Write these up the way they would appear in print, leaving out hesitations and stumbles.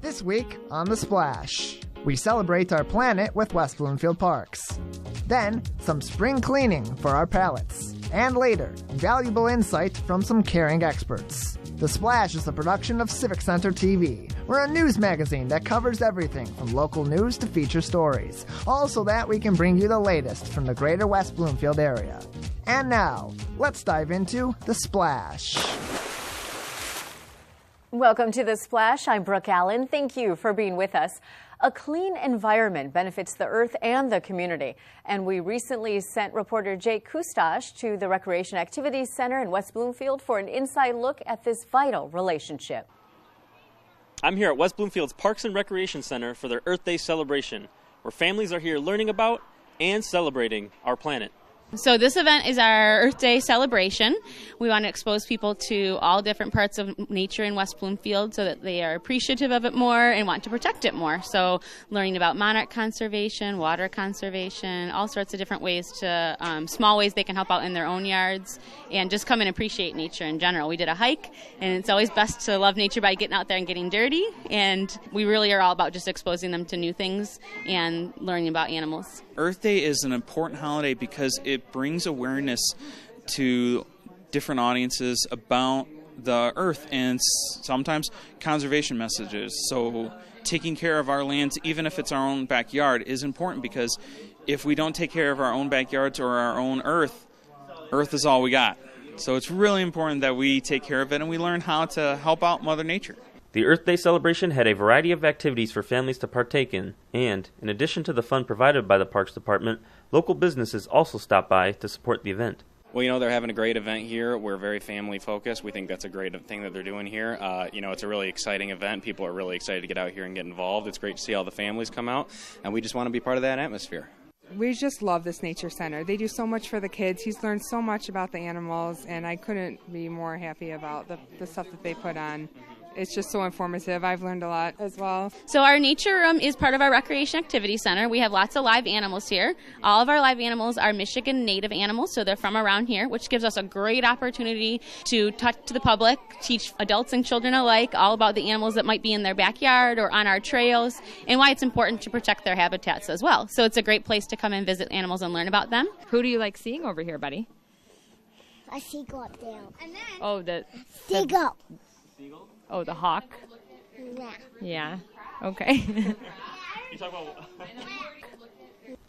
This week on The Splash, we celebrate our planet with West Bloomfield Parks. Then, some spring cleaning for our palates. And later, valuable insight from some caring experts. The Splash is a production of Civic Center TV. We're a news magazine that covers everything from local news to feature stories, all so that we can bring you the latest from the greater West Bloomfield area. And now, let's dive into The Splash. Welcome to The Splash. I'm Brooke Allen. Thank you for being with us. A clean environment benefits the earth and the community. And we recently sent reporter Jake Kustash to the Recreation Activities Center in West Bloomfield for an inside look at this vital relationship. I'm here at West Bloomfield's Parks and Recreation Center for their Earth Day celebration, where families are here learning about and celebrating our planet. So this event is our Earth Day celebration. We want to expose people to all different parts of nature in West Bloomfield so that they are appreciative of it more and want to protect it more. So learning about monarch conservation, water conservation, all sorts of different ways to, small ways they can help out in their own yards and just come and appreciate nature in general. We did a hike, and it's always best to love nature by getting out there and getting dirty. And we really are all about just exposing them to new things and learning about animals. Earth Day is an important holiday because it brings awareness to different audiences about the earth and sometimes conservation messages. So taking care of our lands, even if it's our own backyard, is important because if we don't take care of our own backyards or our own earth is all we got. So it's really important that we take care of it and we learn how to help out Mother Nature. The Earth Day celebration had a variety of activities for families to partake in, and, in addition to the fun provided by the Parks Department, local businesses also stopped by to support the event. Well, they're having a great event here. We're very family-focused. We think that's a great thing that they're doing here. It's a really exciting event. People are really excited to get out here and get involved. It's great to see all the families come out, and we just want to be part of that atmosphere. We just love this nature center. They do so much for the kids. He's learned so much about the animals, and I couldn't be more happy about the stuff that they put on. It's just so informative. I've learned a lot as well. So our nature room is part of our Recreation Activity Center. We have lots of live animals here. All of our live animals are Michigan native animals, so they're from around here, which gives us a great opportunity to talk to the public, teach adults and children alike all about the animals that might be in their backyard or on our trails, and why it's important to protect their habitats as well. So it's a great place to come and visit animals and learn about them. Who do you like seeing over here, buddy? A seagull up there. Oh, the seagull. Oh, the hawk? Yeah. Yeah. Okay.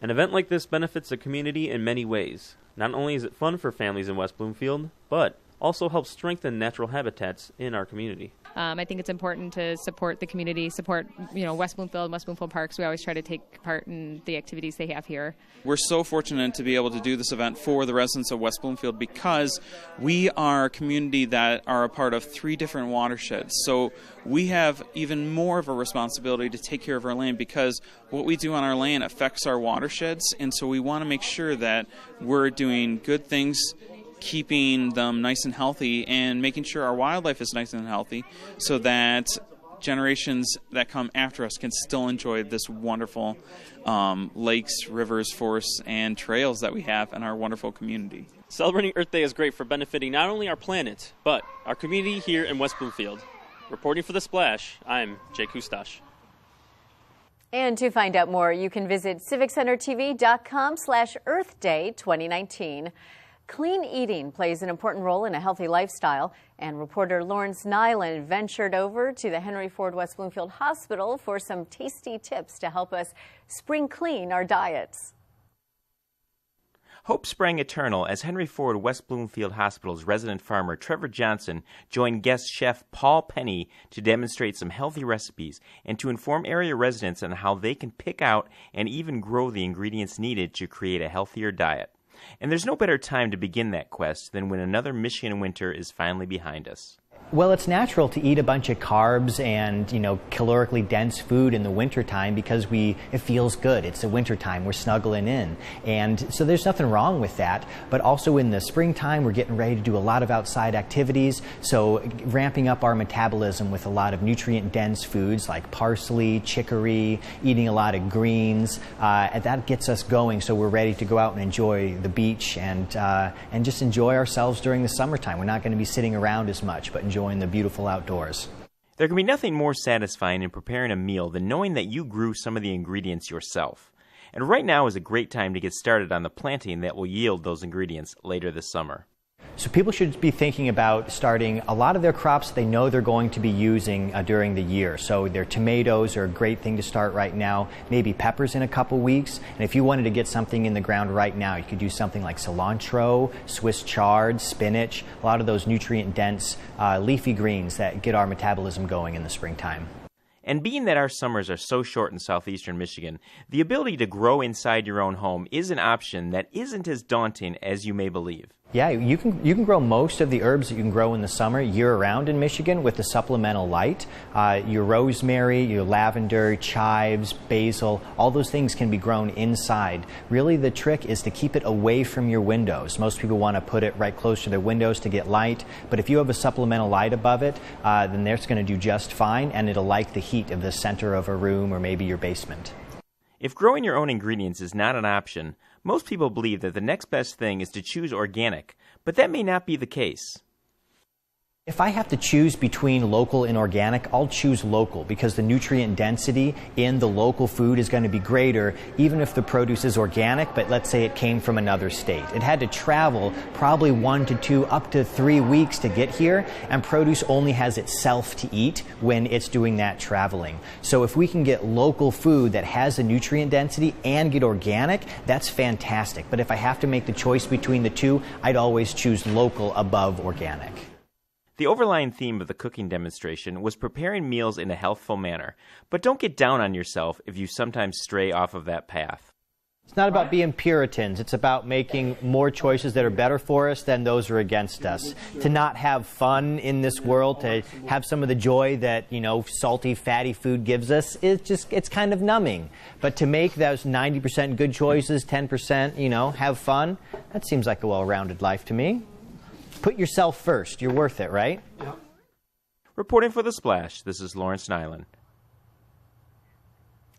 An event like this benefits the community in many ways. Not only is it fun for families in West Bloomfield, but also helps strengthen natural habitats in our community. I think it's important to support the community, support West Bloomfield Parks. We always try to take part in the activities they have here. We're so fortunate to be able to do this event for the residents of West Bloomfield because we are a community that are a part of 3 different watersheds. So we have even more of a responsibility to take care of our land because what we do on our land affects our watersheds, and so we want to make sure that we're doing good things, keeping them nice and healthy and making sure our wildlife is nice and healthy so that generations that come after us can still enjoy this wonderful lakes, rivers, forests, and trails that we have in our wonderful community. Celebrating Earth Day is great for benefiting not only our planet, but our community here in West Bloomfield. Reporting for The Splash, I'm Jake Kustash. And to find out more, you can visit civiccentertv.com/Earth Day 2019. Clean eating plays an important role in a healthy lifestyle, and reporter Lawrence Nyland ventured over to the Henry Ford West Bloomfield Hospital for some tasty tips to help us spring clean our diets. Hope sprang eternal as Henry Ford West Bloomfield Hospital's resident farmer Trevor Johnson joined guest chef Paul Penny to demonstrate some healthy recipes and to inform area residents on how they can pick out and even grow the ingredients needed to create a healthier diet. And there's no better time to begin that quest than when another Michigan winter is finally behind us. Well, it's natural to eat a bunch of carbs and, calorically dense food in the wintertime because it feels good. It's the wintertime. We're snuggling in. And so there's nothing wrong with that. But also in the springtime, we're getting ready to do a lot of outside activities. So ramping up our metabolism with a lot of nutrient-dense foods like parsley, chicory, eating a lot of greens. And that gets us going so we're ready to go out and enjoy the beach and just enjoy ourselves during the summertime. We're not going to be sitting around as much, but enjoying the beautiful outdoors. There can be nothing more satisfying in preparing a meal than knowing that you grew some of the ingredients yourself. And right now is a great time to get started on the planting that will yield those ingredients later this summer. So people should be thinking about starting a lot of their crops they know they're going to be using during the year. So their tomatoes are a great thing to start right now, maybe peppers in a couple weeks. And if you wanted to get something in the ground right now, you could do something like cilantro, Swiss chard, spinach, a lot of those nutrient-dense leafy greens that get our metabolism going in the springtime. And being that our summers are so short in southeastern Michigan, the ability to grow inside your own home is an option that isn't as daunting as you may believe. Yeah, you can grow most of the herbs that you can grow in the summer year-round in Michigan with the supplemental light. Your rosemary, your lavender, chives, basil, all those things can be grown inside. Really, the trick is to keep it away from your windows. Most people want to put it right close to their windows to get light, but if you have a supplemental light above it, then that's going to do just fine, and it'll like the heat of the center of a room or maybe your basement. If growing your own ingredients is not an option, most people believe that the next best thing is to choose organic, but that may not be the case. If I have to choose between local and organic, I'll choose local because the nutrient density in the local food is going to be greater even if the produce is organic, but let's say it came from another state. It had to travel probably 1 to 2 up to 3 weeks to get here, and produce only has itself to eat when it's doing that traveling. So if we can get local food that has a nutrient density and get organic, that's fantastic. But if I have to make the choice between the two, I'd always choose local above organic. The overlying theme of the cooking demonstration was preparing meals in a healthful manner, but don't get down on yourself if you sometimes stray off of that path. It's not about being Puritans. It's about making more choices that are better for us than those are against us. To not have fun in this world, to have some of the joy that, salty, fatty food gives us, it's kind of numbing. But to make those 90% good choices, 10%, have fun, that seems like a well-rounded life to me. Put yourself first. You're worth it, right? Yep. Reporting for The Splash, this is Lawrence Nyland.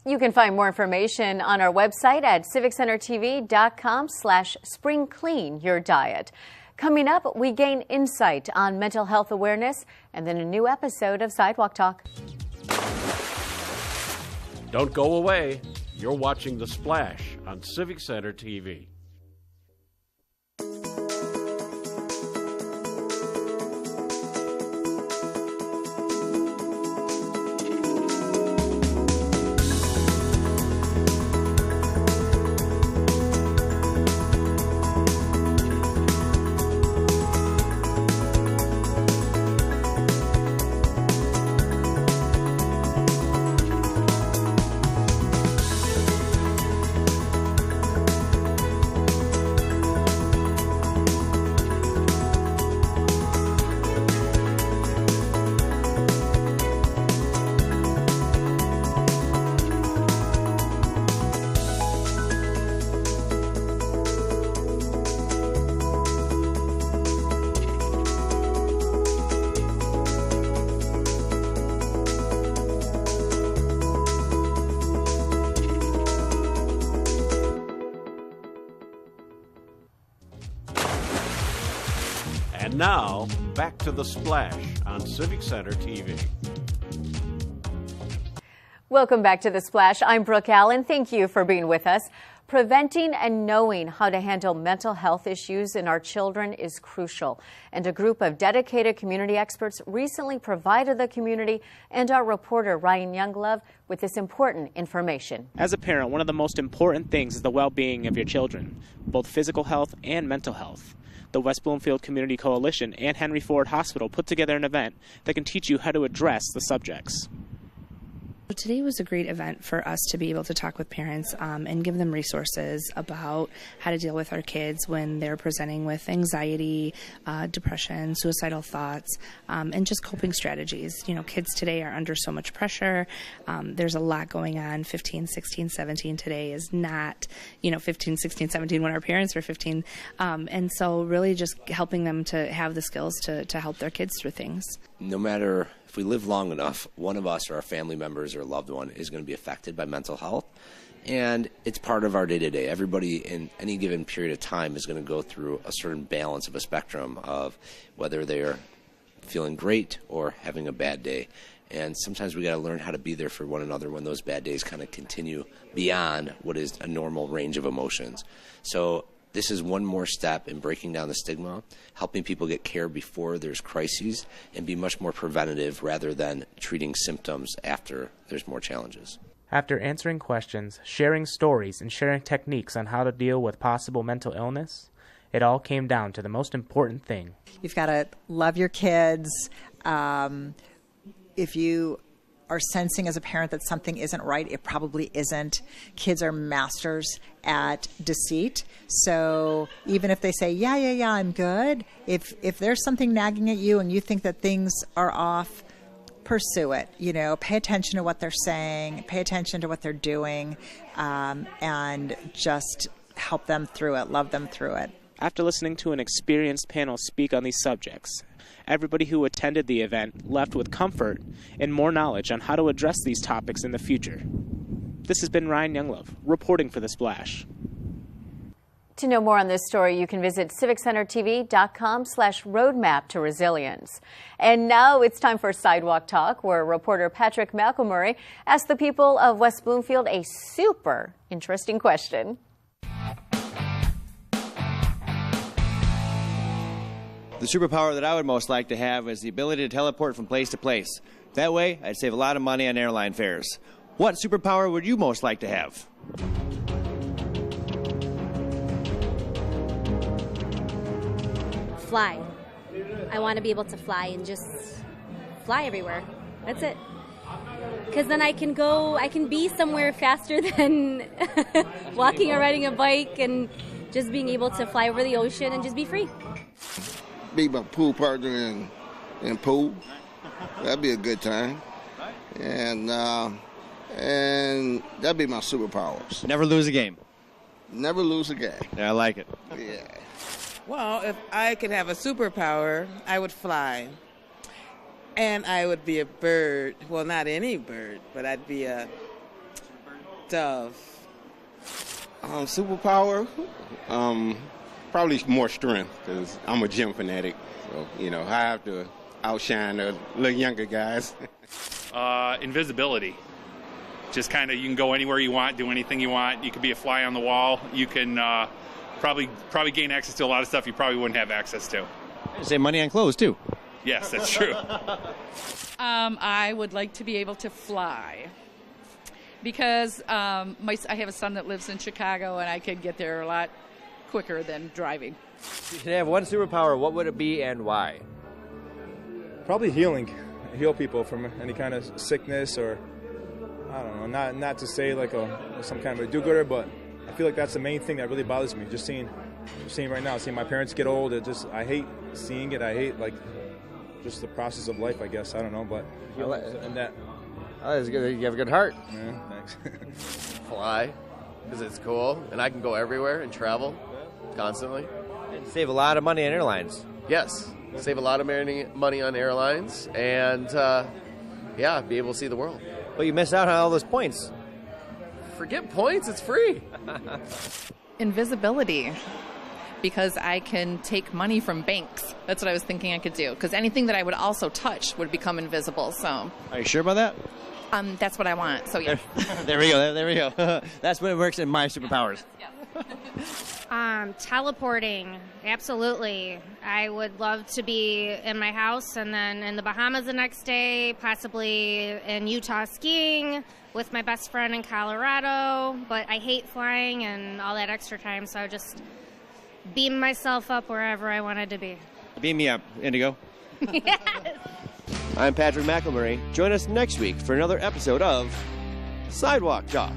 You can find more information on our website at civiccentertv.com/springcleanyourdiet. Coming up, we gain insight on mental health awareness and then a new episode of Sidewalk Talk. Don't go away. You're watching The Splash on Civic Center TV. And now, back to The Splash on Civic Center TV. Welcome back to The Splash. I'm Brooke Allen. Thank you for being with us. Preventing and knowing how to handle mental health issues in our children is crucial. And a group of dedicated community experts recently provided the community and our reporter, Ryan Younglove, with this important information. As a parent, one of the most important things is the well-being of your children, both physical health and mental health. The West Bloomfield Community Coalition and Henry Ford Hospital put together an event that can teach you how to address the subjects. Today was a great event for us to be able to talk with parents and give them resources about how to deal with our kids when they're presenting with anxiety, depression, suicidal thoughts, and just coping strategies. Kids today are under so much pressure. There's a lot going on. 15, 16, 17 today is not, 15, 16, 17 when our parents were 15. And so really just helping them to have the skills to help their kids through things. No matter if we live long enough, one of us or our family members or a loved one is going to be affected by mental health, and it's part of our day-to-day. Everybody in any given period of time is going to go through a certain balance of a spectrum of whether they're feeling great or having a bad day. And sometimes we got to learn how to be there for one another when those bad days kind of continue beyond what is a normal range of emotions. So this is one more step in breaking down the stigma, helping people get care before there's crises, and be much more preventative rather than treating symptoms after there's more challenges. After answering questions, sharing stories, and sharing techniques on how to deal with possible mental illness, it all came down to the most important thing. You've got to love your kids. If you are sensing as a parent that something isn't right, it probably isn't. Kids are masters at deceit. So even if they say, yeah, I'm good, if there's something nagging at you and you think that things are off, pursue it. Pay attention to what they're saying, pay attention to what they're doing, and just help them through it, love them through it. After listening to an experienced panel speak on these subjects, everybody who attended the event left with comfort and more knowledge on how to address these topics in the future. This has been Ryan Younglove, reporting for The Splash. To know more on this story, you can visit civiccentertv.com/roadmap to resilience. And now it's time for Sidewalk Talk, where reporter Patrick McElmurray asked the people of West Bloomfield a super interesting question. The superpower that I would most like to have is the ability to teleport from place to place. That way, I'd save a lot of money on airline fares. What superpower would you most like to have? Fly. I want to be able to fly and just fly everywhere. That's it. Because then I can be somewhere faster than walking or riding a bike, and just being able to fly over the ocean and just be free. Be my pool partner in pool. That'd be a good time. And that'd be my superpowers. Never lose a game. Never lose a game. Yeah, I like it. Yeah. Well, if I could have a superpower, I would fly. And I would be a bird. Well, not any bird, but I'd be a dove. Superpower? Probably more strength, because I'm a gym fanatic. So, I have to outshine the little younger guys. Invisibility. Just kind of, you can go anywhere you want, do anything you want. You could be a fly on the wall. You can probably gain access to a lot of stuff you probably wouldn't have access to. Save money on clothes, too. Yes, that's true. I would like to be able to fly. Because I have a son that lives in Chicago, and I could get there a lot quicker than driving. If you could have one superpower, what would it be and why? Probably healing. Heal people from any kind of sickness, or I don't know, not to say like some kind of a do-gooder, but I feel like that's the main thing that really bothers me. Just seeing right now, seeing my parents get old. I hate seeing it. I hate just the process of life, I guess. I don't know, but and that. Oh, that's good. You have a good heart. Yeah, thanks. Fly, because it's cool, and I can go everywhere and travel constantly. And save a lot of money on airlines. Yes, save a lot of money on airlines, and be able to see the world. But you miss out on all those points. Forget points, it's free. Invisibility, because I can take money from banks. That's what I was thinking I could do, because anything that I would also touch would become invisible. So, are you sure about that? That's what I want. So yeah. There we go. That's when it works in my superpowers. Teleporting, absolutely. I would love to be in my house and then in the Bahamas the next day, possibly in Utah skiing with my best friend in Colorado. But I hate flying and all that extra time, so I would just beam myself up wherever I wanted to be. Beam me up, Indigo. Yes. I'm Patrick McElmurray. Join us next week for another episode of Sidewalk Talk.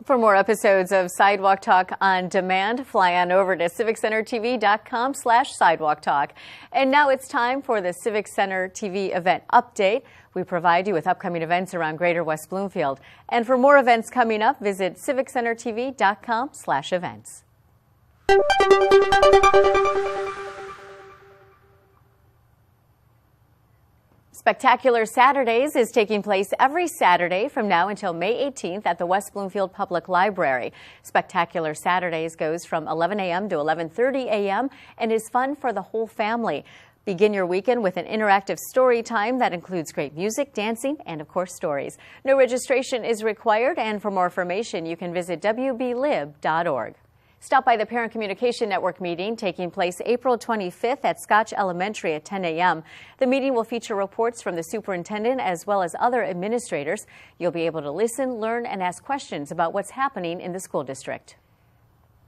For more episodes of Sidewalk Talk on demand, fly on over to civiccentertv.com/sidewalk talk. And now it's time for the Civic Center TV event update. We provide you with upcoming events around Greater West Bloomfield. And for more events coming up, visit civiccentertv.com/events. Spectacular Saturdays is taking place every Saturday from now until May 18th at the West Bloomfield Public Library. Spectacular Saturdays goes from 11 a.m. to 11:30 a.m. and is fun for the whole family. Begin your weekend with an interactive story time that includes great music, dancing, and of course stories. No registration is required, and for more information you can visit wblib.org. Stop by the Parent Communication Network meeting taking place April 25th at Scotch Elementary at 10 a.m. The meeting will feature reports from the superintendent as well as other administrators. You'll be able to listen, learn, and ask questions about what's happening in the school district.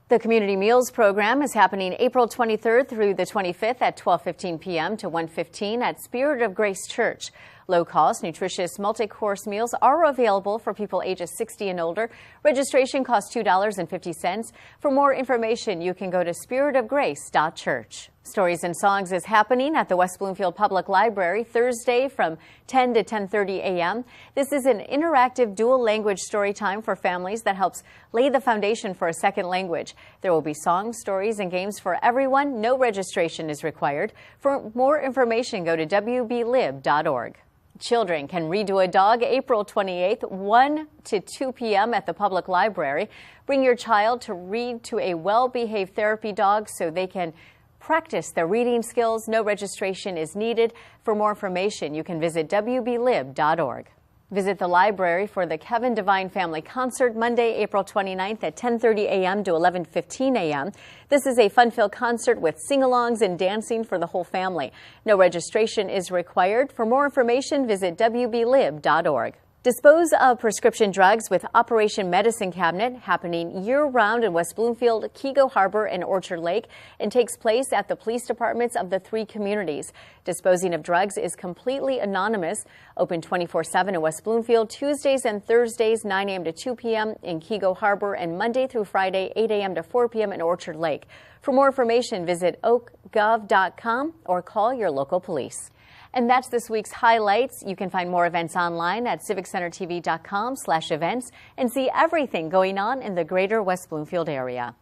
The Community Meals program is happening April 23rd through the 25th at 12:15 p.m. to 1:15 at Spirit of Grace Church. Low-cost, nutritious, multi-course meals are available for people ages 60 and older. Registration costs $2.50. For more information, you can go to spiritofgrace.church. Stories and Songs is happening at the West Bloomfield Public Library Thursday from 10 to 10:30 a.m. This is an interactive dual language story time for families that helps lay the foundation for a second language. There will be songs, stories, and games for everyone. No registration is required. For more information, go to wblib.org. Children can read to a dog April 28th, 1 to 2 p.m. at the public library. Bring your child to read to a well-behaved therapy dog so they can practice their reading skills. No registration is needed. For more information, you can visit wblib.org. Visit the library for the Kevin Devine Family Concert Monday, April 29th at 10:30 a.m. to 11:15 a.m. This is a fun-filled concert with sing-alongs and dancing for the whole family. No registration is required. For more information, visit wblib.org. Dispose of prescription drugs with Operation Medicine Cabinet, happening year-round in West Bloomfield, Keego Harbor, and Orchard Lake, and takes place at the police departments of the 3 communities. Disposing of drugs is completely anonymous. Open 24/7 in West Bloomfield, Tuesdays and Thursdays, 9 a.m. to 2 p.m. in Keego Harbor, and Monday through Friday, 8 a.m. to 4 p.m. in Orchard Lake. For more information, visit oakgov.com or call your local police. And that's this week's highlights. You can find more events online at civiccentertv.com/events and see everything going on in the greater West Bloomfield area.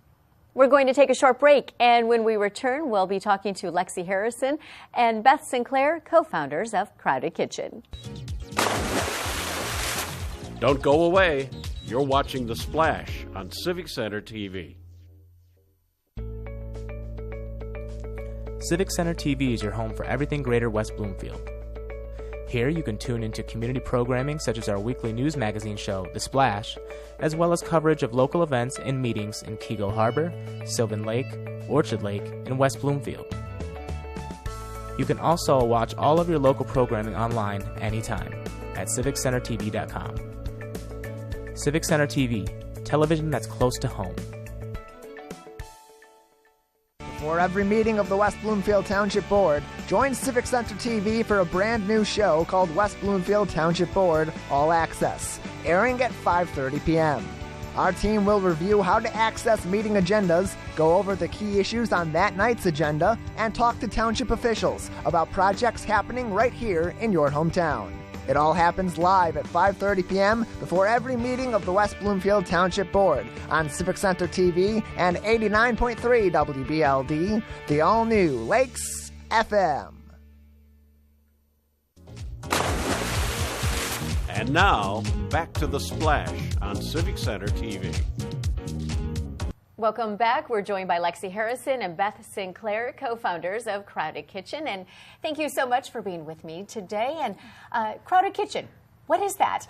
We're going to take a short break, and when we return, we'll be talking to Lexi Harrison and Beth Sinclair, co-founders of Crowded Kitchen. Don't go away. You're watching The Splash on Civic Center TV. Civic Center TV is your home for everything Greater West Bloomfield. Here you can tune into community programming such as our weekly news magazine show, The Splash, as well as coverage of local events and meetings in Keego Harbor, Sylvan Lake, Orchard Lake, and West Bloomfield. You can also watch all of your local programming online anytime at civiccentertv.com. Civic Center TV, television that's close to home. For every meeting of the West Bloomfield Township Board, join Civic Center TV for a brand new show called West Bloomfield Township Board All Access, airing at 5:30 p.m. Our team will review how to access meeting agendas, go over the key issues on that night's agenda, and talk to township officials about projects happening right here in your hometown. It all happens live at 5:30 p.m. before every meeting of the West Bloomfield Township Board on Civic Center TV and 89.3 WBLD, the all-new Lakes FM. And now, back to The Splash on Civic Center TV. Welcome back. We're joined by Lexi Harrison and Beth Sinclair, co-founders of Crowded Kitchen. And thank you so much for being with me today. And Crowded Kitchen, what is that?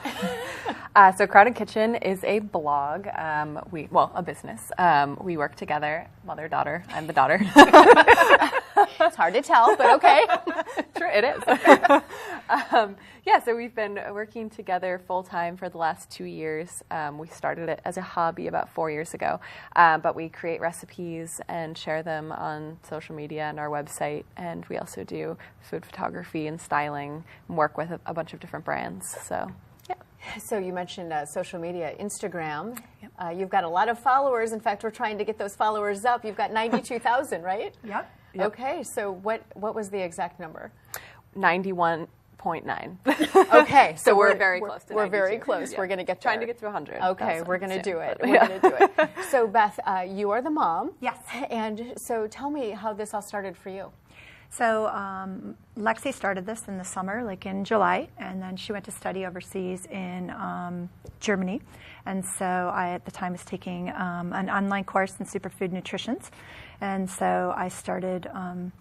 So Crowded Kitchen is a blog, a business. We work together, mother-daughter. I'm the daughter. It's hard to tell, but okay. True, it is. So we've been working together full-time for the last 2 years. We started it as a hobby about 4 years ago, but we create recipes and share them on social media and our website, and we also do food photography and styling and work with a bunch of different brands. So you mentioned social media, Instagram. Yep. You've got a lot of followers. In fact, we're trying to get those followers up. You've got 92,000, right? Yep. Okay, so what was the exact number? 91.9. Okay, so we're very close to 92. We're very close. Yeah. We're going to get trying to get to 100. Okay, we're going to do it. We're going to do it. So Beth, you are the mom. Yes. And so tell me how this all started for you. So Lexi started this in the summer, like in July, and then she went to study overseas in Germany. And so I, at the time, was taking an online course in superfood nutrition. And so I started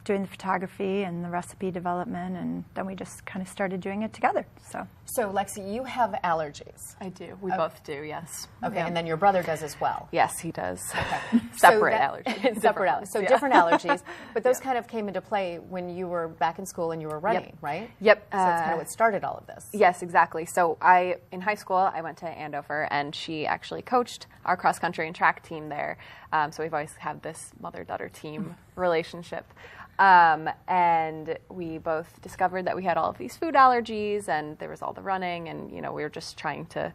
doing the photography and the recipe development, and then we just kind of started doing it together. So Lexi, you have allergies. I do. We both do, yes. Okay, Yeah. and then your brother does as well. Yes, he does. Okay. Separate allergies. Separate allergies. So different allergies, but those kind of came into play when you were back in school and you were running, right? Yep. So that's kind of what started all of this. Yes, exactly. So in high school, I went to Andover, and she actually coached our cross country and track team there. So we've always had this mother-daughter team relationship. And we both discovered that we had all of these food allergies, and there was all the running, and we were just trying to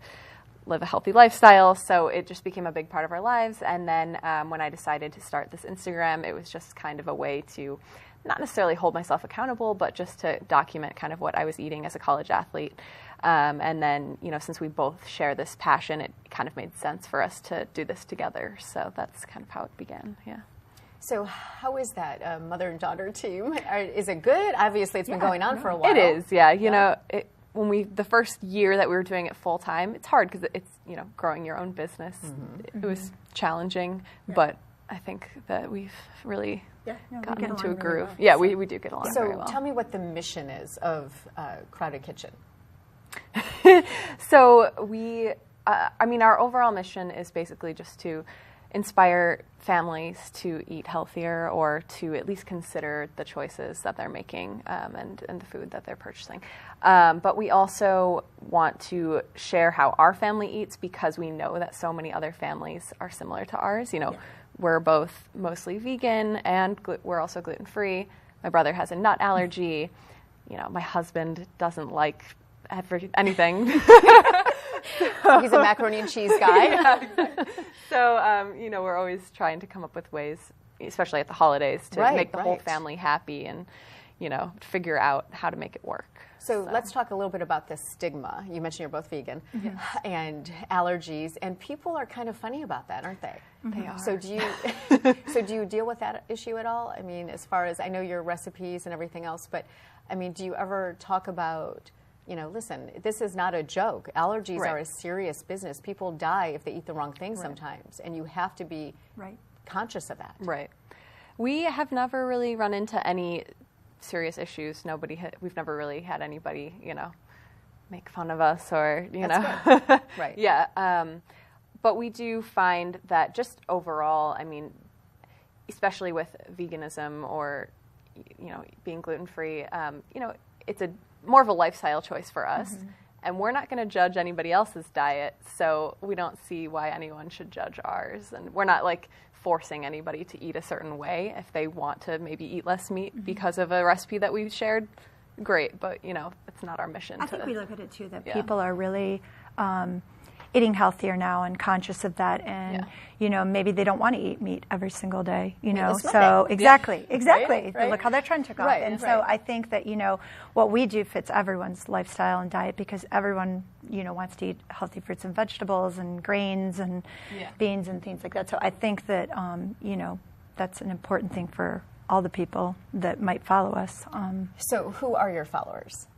live a healthy lifestyle. So it just became a big part of our lives. And then when I decided to start this Instagram, it was just kind of a way to not necessarily hold myself accountable, but just to document kind of what I was eating as a college athlete. And then, since we both share this passion, it kind of made sense for us to do this together. So that's kind of how it began, yeah. So how is that mother and daughter team? Is it good? Obviously, it's been going on for a while. It is, yeah. The first year that we were doing it full time, it's hard because it's, growing your own business. It was challenging, but I think that we've really gotten into a groove. Well. Yeah, we do get along very well. So tell me what the mission is of Crowded Kitchen. So our overall mission is basically just to inspire families to eat healthier, or to at least consider the choices that they're making and the food that they're purchasing. But we also want to share how our family eats, because we know that so many other families are similar to ours. We're both mostly vegan, and we're also gluten-free. My brother has a nut allergy. My husband doesn't like anything. He's a macaroni and cheese guy. Yeah. So, we're always trying to come up with ways, especially at the holidays, to make the whole family happy and, figure out how to make it work. So let's talk a little bit about this stigma. You mentioned you're both vegan and allergies, and people are kind of funny about that, aren't they? They are. So do you deal with that issue at all? I mean, as far as I know your recipes and everything else, but I mean, do you ever talk about, listen, this is not a joke. Allergies are a serious business. People die if they eat the wrong thing sometimes, and you have to be conscious of that. Right. We have never really run into any serious issues. We've never really had anybody, make fun of us or, That's good. Right. Yeah. But we do find that just overall, I mean, especially with veganism or, being gluten-free, it's more of a lifestyle choice for us. And we're not going to judge anybody else's diet, so we don't see why anyone should judge ours. And we're not forcing anybody to eat a certain way. If they want to maybe eat less meat because of a recipe that we've shared, great. But it's not our mission. I think we look at it too that people are really eating healthier now and conscious of that, and maybe they don't want to eat meat every single day. So exactly. Right? Look how that trend took off, and so I think that what we do fits everyone's lifestyle and diet, because everyone wants to eat healthy fruits and vegetables and grains and beans and things like that. So I think that that's an important thing for all the people that might follow us. So who are your followers?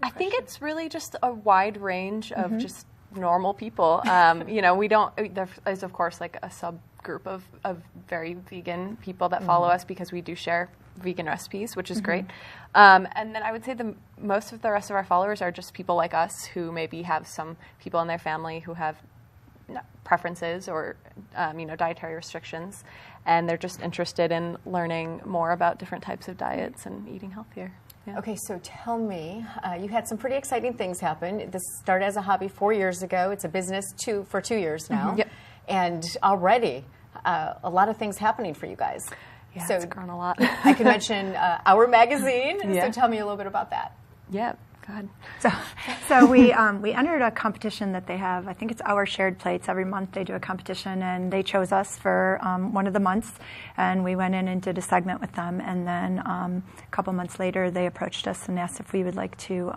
I think it's really just a wide range of just normal people. We don't, there is of course a subgroup of very vegan people that follow us, because we do share vegan recipes, which is great. And then I would say most of the rest of our followers are just people like us who maybe have some people in their family who have preferences or dietary restrictions, and they're just interested in learning more about different types of diets and eating healthier. Yeah. Okay, so tell me, you had some pretty exciting things happen. This started as a hobby 4 years ago. It's a business for 2 years now. Yep. And already a lot of things happening for you guys. Yeah, so it's grown a lot. I can mention Our Magazine. So tell me a little bit about that. Yeah. Go ahead. So we entered a competition that they have. I think it's Our Shared Plates. Every month they do a competition, and they chose us for one of the months, and we went in and did a segment with them. And then a couple months later, they approached us and asked if we would like to,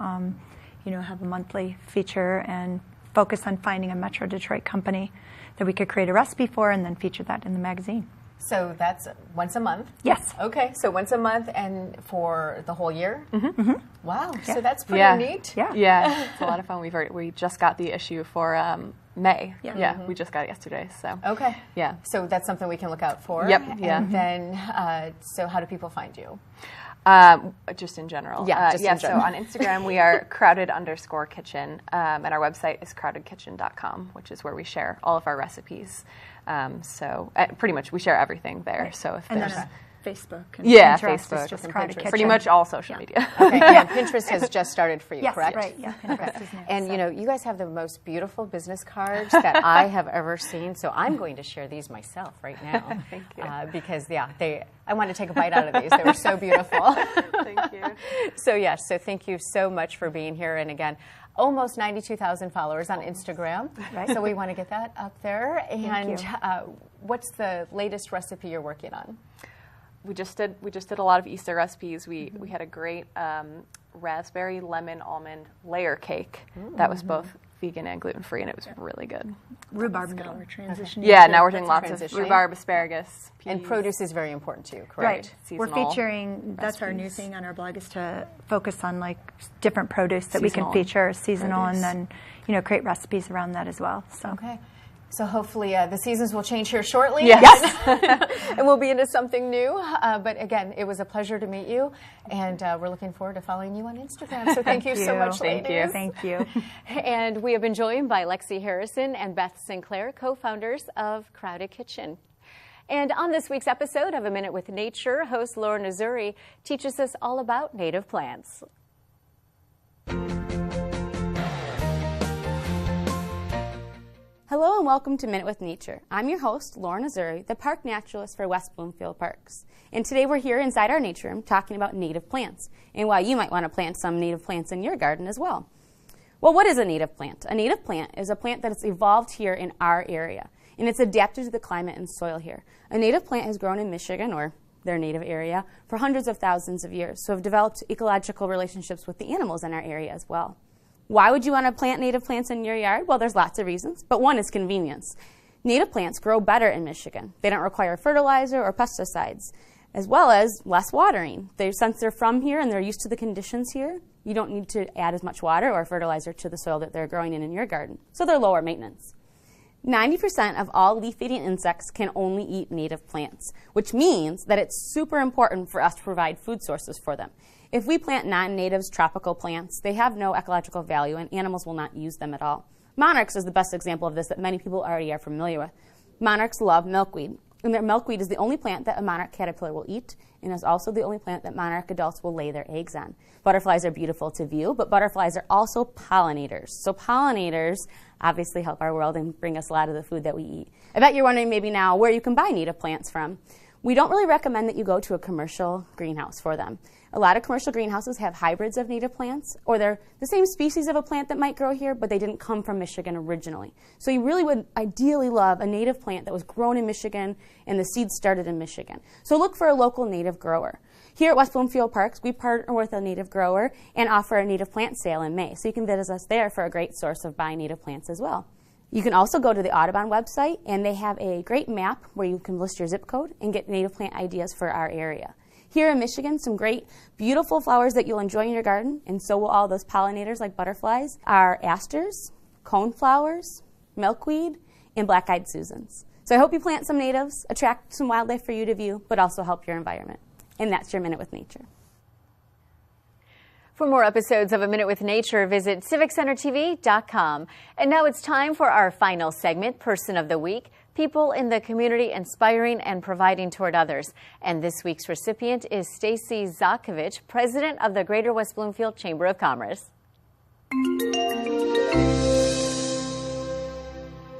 have a monthly feature and focus on finding a Metro Detroit company that we could create a recipe for, and then feature that in the magazine. So that's once a month? Yes. Okay, so once a month and for the whole year? Wow, Yeah. so that's pretty neat. Yeah. Yeah, it's a lot of fun. We just got the issue for May. Yeah, we just got it yesterday. So okay, yeah. So that's something we can look out for. Yep. And then, so how do people find you? Just in general. Yeah, just in general. So on Instagram, we are crowded_kitchen, and our website is crowdedkitchen.com, which is where we share all of our recipes. So pretty much we share everything there. Right. So if and there's then Facebook and Pinterest, Facebook, just and Pinterest. Pinterest. Pretty much all social media. Okay, yeah, Pinterest has just started for you, yes, correct? Right, yeah, Pinterest is new. And you know, you guys have the most beautiful business cards that I have ever seen, so I'm going to share these myself right now. Thank you. Because, I wanted to take a bite out of these. They were so beautiful. Thank you. So, yes, so thank you so much for being here. And again, almost 92,000 followers on Instagram. Right. So we want to get that up there. And Thank what's the latest recipe you're working on? We just did a lot of Easter recipes. We had a great raspberry lemon almond layer cake that was both vegan and gluten free, and it was really good. Rhubarb now we're transitioning. Yeah, to. now we're doing lots of rhubarb, asparagus, peas. And produce is very important too, correct? Right. Seasonal We're featuring. That's our new recipes. thing on our blog, is to focus on like different produce that we can Seasonal feature, seasonal, produce. and then create recipes around that as well. So. Okay. So hopefully the seasons will change here shortly. Yes. And we'll be into something new. But again, it was a pleasure to meet you. And we're looking forward to following you on Instagram. So thank you so much, ladies. Thank you. And we have been joined by Lexi Harrison and Beth Sinclair, co-founders of Crowded Kitchen. And on this week's episode of A Minute with Nature, host Laura Nazuri teaches us all about native plants. Hello and welcome to Minute with Nature. I'm your host, Laura Nazuri, the park naturalist for West Bloomfield Parks. And today we're here inside our nature room talking about native plants and why you might want to plant some native plants in your garden as well. Well, what is a native plant? A native plant is a plant that has evolved here in our area, and it's adapted to the climate and soil here. A native plant has grown in Michigan, or their native area, for hundreds of thousands of years, so have developed ecological relationships with the animals in our area as well. Why would you want to plant native plants in your yard? Well, there's lots of reasons, but one is convenience. Native plants grow better in Michigan. They don't require fertilizer or pesticides, as well as less watering. Since they're from here and they're used to the conditions here, you don't need to add as much water or fertilizer to the soil that they're growing in your garden, so they're lower maintenance. 90% of all leaf-eating insects can only eat native plants, which means that it's super important for us to provide food sources for them. If we plant non-natives tropical plants, they have no ecological value and animals will not use them at all. Monarchs is the best example of this that many people already are familiar with. Monarchs love milkweed, and their milkweed is the only plant that a monarch caterpillar will eat, and is also the only plant that monarch adults will lay their eggs on. Butterflies are beautiful to view, but butterflies are also pollinators. So pollinators obviously help our world and bring us a lot of the food that we eat. I bet you're wondering maybe now where you can buy native plants from. We don't really recommend that you go to a commercial greenhouse for them. A lot of commercial greenhouses have hybrids of native plants, or they're the same species of a plant that might grow here, but they didn't come from Michigan originally. So you really would ideally love a native plant that was grown in Michigan and the seeds started in Michigan. So look for a local native grower. Here at West Bloomfield Parks, we partner with a native grower and offer a native plant sale in May. So you can visit us there for a great source of buying native plants as well. You can also go to the Audubon website, and they have a great map where you can list your zip code and get native plant ideas for our area. Here in Michigan, some great, beautiful flowers that you'll enjoy in your garden, and so will all those pollinators like butterflies, are asters, coneflowers, milkweed, and black-eyed Susans. So I hope you plant some natives, attract some wildlife for you to view, but also help your environment. And that's your Minute with Nature. For more episodes of A Minute with Nature, visit civiccentertv.com. And now it's time for our final segment, Person of the Week, people in the community inspiring and providing toward others. And this week's recipient is Stacy Zakovich, president of the Greater West Bloomfield Chamber of Commerce.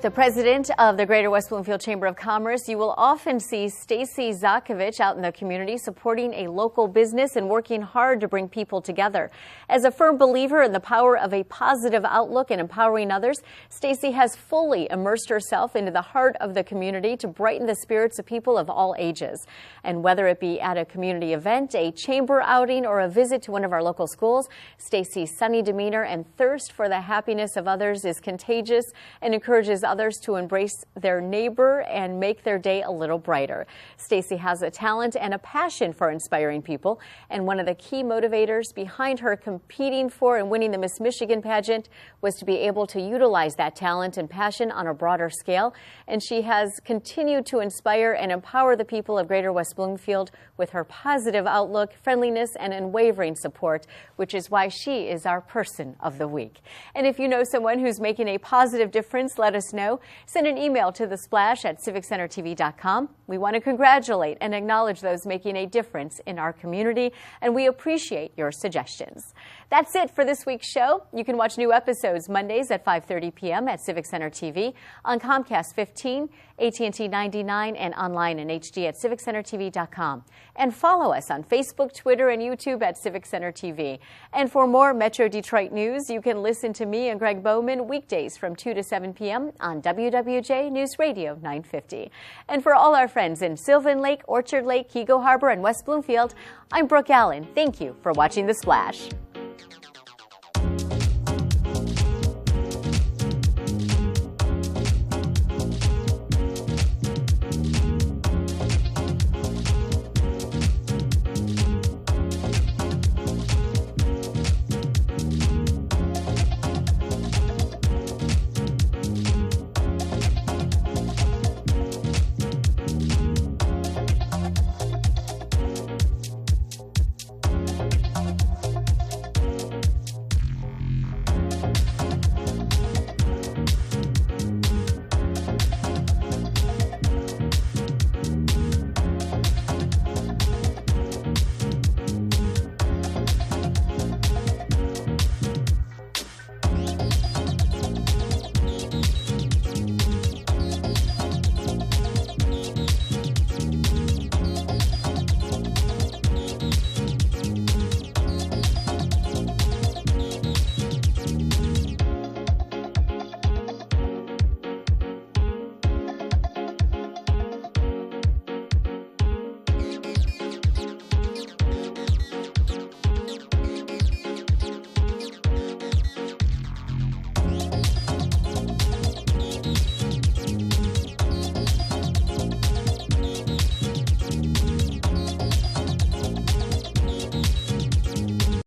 The president of the Greater West Bloomfield Chamber of Commerce, you will often see Stacy Zakovich out in the community supporting a local business and working hard to bring people together. As a firm believer in the power of a positive outlook and empowering others, Stacy has fully immersed herself into the heart of the community to brighten the spirits of people of all ages. And whether it be at a community event, a chamber outing, or a visit to one of our local schools, Stacy's sunny demeanor and thirst for the happiness of others is contagious and encourages others to embrace their neighbor and make their day a little brighter. Stacy has a talent and a passion for inspiring people, and one of the key motivators behind her competing for and winning the Miss Michigan pageant was to be able to utilize that talent and passion on a broader scale. And she has continued to inspire and empower the people of Greater West Bloomfield with her positive outlook, friendliness, and unwavering support, which is why she is our Person of the Week. And if you know someone who's making a positive difference, let us know. Send an email to thesplash@civiccentertv.com. We want to congratulate and acknowledge those making a difference in our community, and we appreciate your suggestions. That's it for this week's show. You can watch new episodes Mondays at 5:30 p.m. at Civic Center TV, on Comcast 15, AT&T 99, and online in HD at civiccentertv.com. And follow us on Facebook, Twitter, and YouTube at Civic Center TV. And for more Metro Detroit news, you can listen to me and Greg Bowman weekdays from 2 to 7 p.m. on WWJ News Radio 950. And for all our friends in Sylvan Lake, Orchard Lake, Kego Harbor, and West Bloomfield, I'm Brooke Allen. Thank you for watching The Splash.